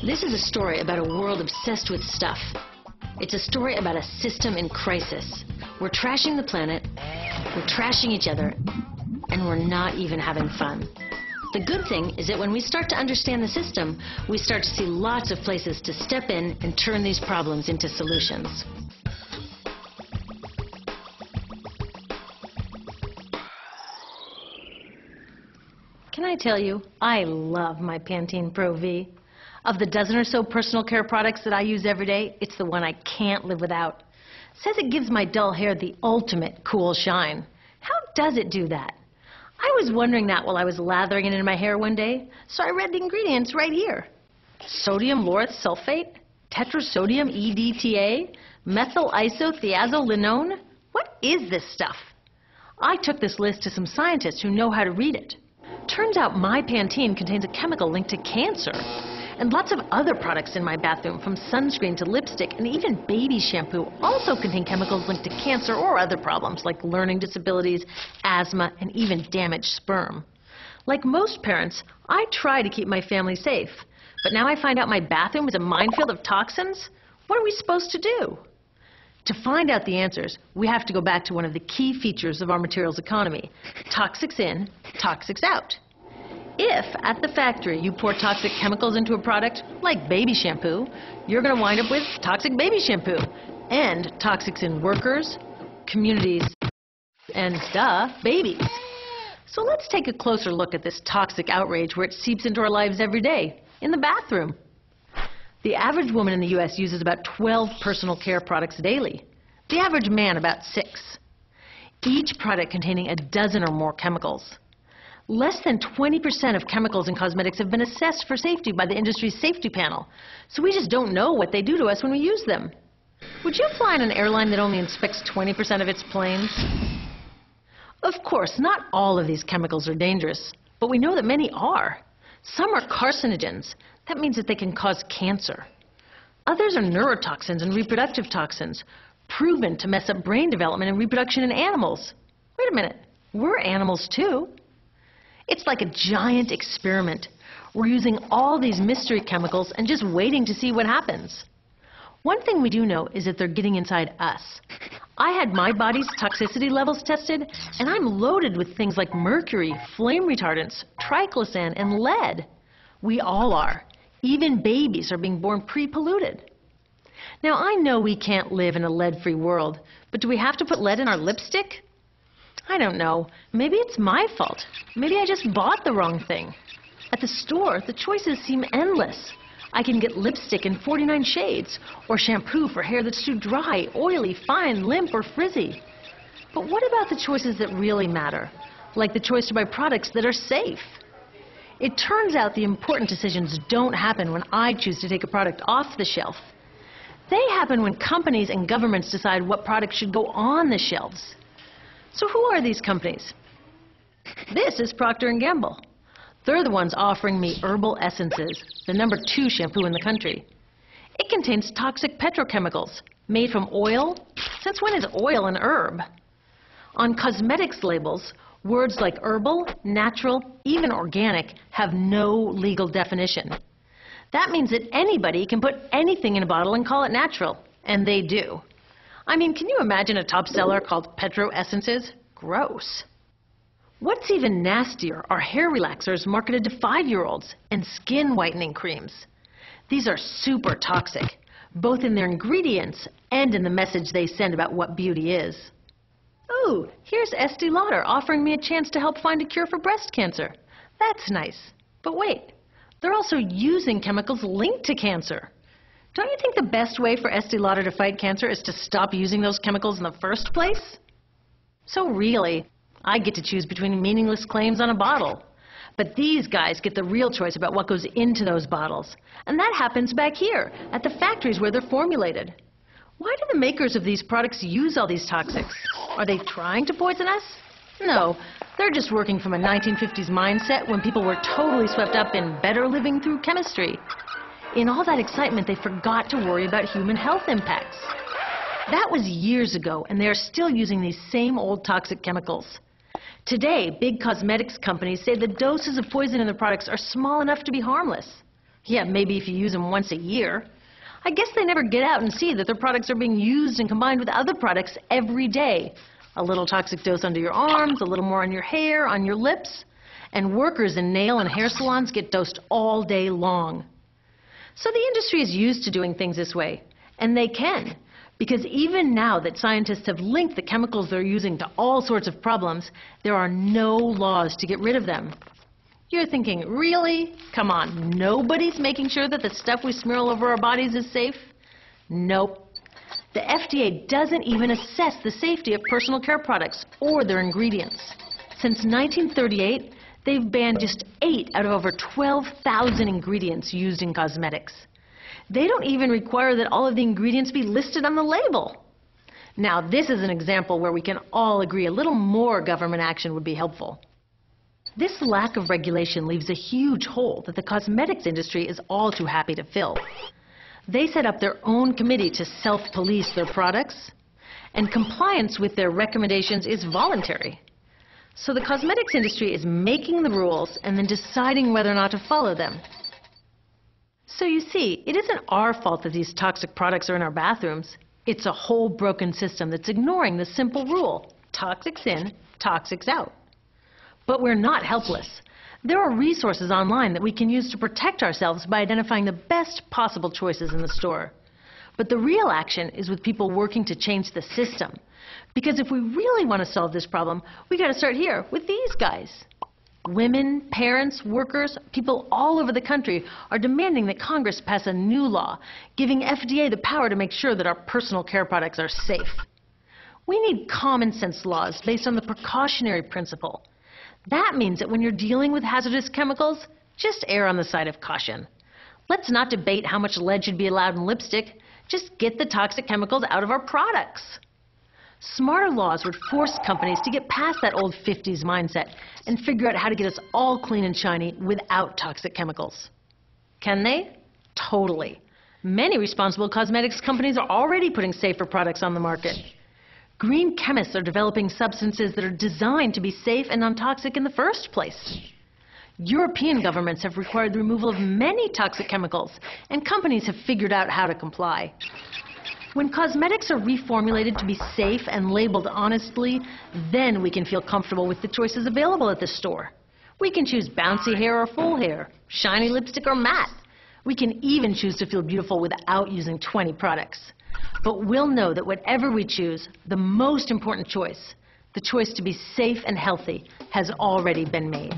This is a story about a world obsessed with stuff. It's a story about a system in crisis. We're trashing the planet, we're trashing each other, and we're not even having fun. The good thing is that when we start to understand the system, we start to see lots of places to step in and turn these problems into solutions. Can I tell you, I love my Pantene Pro V. Of the dozen or so personal care products that I use every day, it's the one I can't live without. It says it gives my dull hair the ultimate cool shine. How does it do that? I was wondering that while I was lathering it in my hair one day, so I read the ingredients right here. Sodium lauryl sulfate, tetrasodium EDTA, methyl isothiazolinone. What is this stuff? I took this list to some scientists who know how to read it. Turns out my Pantene contains a chemical linked to cancer. And lots of other products in my bathroom, from sunscreen to lipstick and even baby shampoo, also contain chemicals linked to cancer or other problems like learning disabilities, asthma, and even damaged sperm. Like most parents, I try to keep my family safe. But now I find out my bathroom is a minefield of toxins? What are we supposed to do? To find out the answers, we have to go back to one of the key features of our materials economy: toxics in, toxics out. If, at the factory, you pour toxic chemicals into a product, like baby shampoo, you're going to wind up with toxic baby shampoo and toxics in workers, communities, and, babies. So let's take a closer look at this toxic outrage where it seeps into our lives every day, in the bathroom. The average woman in the U.S. uses about 12 personal care products daily. The average man about 6. Each product containing a dozen or more chemicals. Less than 20% of chemicals in cosmetics have been assessed for safety by the industry's safety panel, so we just don't know what they do to us when we use them. Would you fly on an airline that only inspects 20% of its planes? Of course, not all of these chemicals are dangerous, but we know that many are. Some are carcinogens. That means that they can cause cancer. Others are neurotoxins and reproductive toxins, proven to mess up brain development and reproduction in animals. Wait a minute, we're animals too. It's like a giant experiment. We're using all these mystery chemicals and just waiting to see what happens. One thing we do know is that they're getting inside us. I had my body's toxicity levels tested, and I'm loaded with things like mercury, flame retardants, triclosan, and lead. We all are. Even babies are being born pre-polluted. Now, I know we can't live in a lead-free world, but do we have to put lead in our lipstick? I don't know. Maybe it's my fault. Maybe I just bought the wrong thing. At the store, the choices seem endless. I can get lipstick in 49 shades, or shampoo for hair that's too dry, oily, fine, limp, or frizzy. But what about the choices that really matter? Like the choice to buy products that are safe? It turns out the important decisions don't happen when I choose to take a product off the shelf. They happen when companies and governments decide what products should go on the shelves. So who are these companies? This is Procter & Gamble. They're the ones offering me Herbal Essences, the #2 shampoo in the country. It contains toxic petrochemicals made from oil. Since when is oil an herb? On cosmetics labels, words like herbal, natural, even organic have no legal definition. That means that anybody can put anything in a bottle and call it natural, and they do. I mean, can you imagine a top seller called Petro Essences? Gross. What's even nastier are hair relaxers marketed to 5-year-olds and skin whitening creams. These are super toxic, both in their ingredients and in the message they send about what beauty is. Ooh, here's Estee Lauder offering me a chance to help find a cure for breast cancer. That's nice. But wait, they're also using chemicals linked to cancer. Don't you think the best way for Estee Lauder to fight cancer is to stop using those chemicals in the first place? So really, I get to choose between meaningless claims on a bottle. But these guys get the real choice about what goes into those bottles. And that happens back here, at the factories where they're formulated. Why do the makers of these products use all these toxics? Are they trying to poison us? No, they're just working from a 1950s mindset when people were totally swept up in better living through chemistry. In all that excitement, they forgot to worry about human health impacts. That was years ago, and they are still using these same old toxic chemicals. Today, big cosmetics companies say the doses of poison in their products are small enough to be harmless. Yeah, maybe if you use them once a year. I guess they never get out and see that their products are being used and combined with other products every day. A little toxic dose under your arms, a little more on your hair, on your lips. And workers in nail and hair salons get dosed all day long. So the industry is used to doing things this way. And they can. Because even now that scientists have linked the chemicals they're using to all sorts of problems, there are no laws to get rid of them. You're thinking, really? Come on, nobody's making sure that the stuff we smear all over our bodies is safe? Nope. The FDA doesn't even assess the safety of personal care products or their ingredients. Since 1938, they've banned just 8 out of over 12,000 ingredients used in cosmetics. They don't even require that all of the ingredients be listed on the label. Now, this is an example where we can all agree a little more government action would be helpful. This lack of regulation leaves a huge hole that the cosmetics industry is all too happy to fill. They set up their own committee to self-police their products, and compliance with their recommendations is voluntary. So the cosmetics industry is making the rules and then deciding whether or not to follow them. So you see, it isn't our fault that these toxic products are in our bathrooms. It's a whole broken system that's ignoring the simple rule: toxics in, toxics out. But we're not helpless. There are resources online that we can use to protect ourselves by identifying the best possible choices in the store. But the real action is with people working to change the system. Because if we really want to solve this problem, we got to start here with these guys. Women, parents, workers, people all over the country are demanding that Congress pass a new law, giving FDA the power to make sure that our personal care products are safe. We need common sense laws based on the precautionary principle. That means that when you're dealing with hazardous chemicals, just err on the side of caution. Let's not debate how much lead should be allowed in lipstick. Just get the toxic chemicals out of our products. Smarter laws would force companies to get past that old 50s mindset and figure out how to get us all clean and shiny without toxic chemicals. Can they? Totally. Many responsible cosmetics companies are already putting safer products on the market. Green chemists are developing substances that are designed to be safe and non-toxic in the first place. European governments have required the removal of many toxic chemicals, and companies have figured out how to comply. When cosmetics are reformulated to be safe and labeled honestly, then we can feel comfortable with the choices available at the store. We can choose bouncy hair or full hair, shiny lipstick or matte. We can even choose to feel beautiful without using 20 products. But we'll know that whatever we choose, the most important choice, the choice to be safe and healthy, has already been made.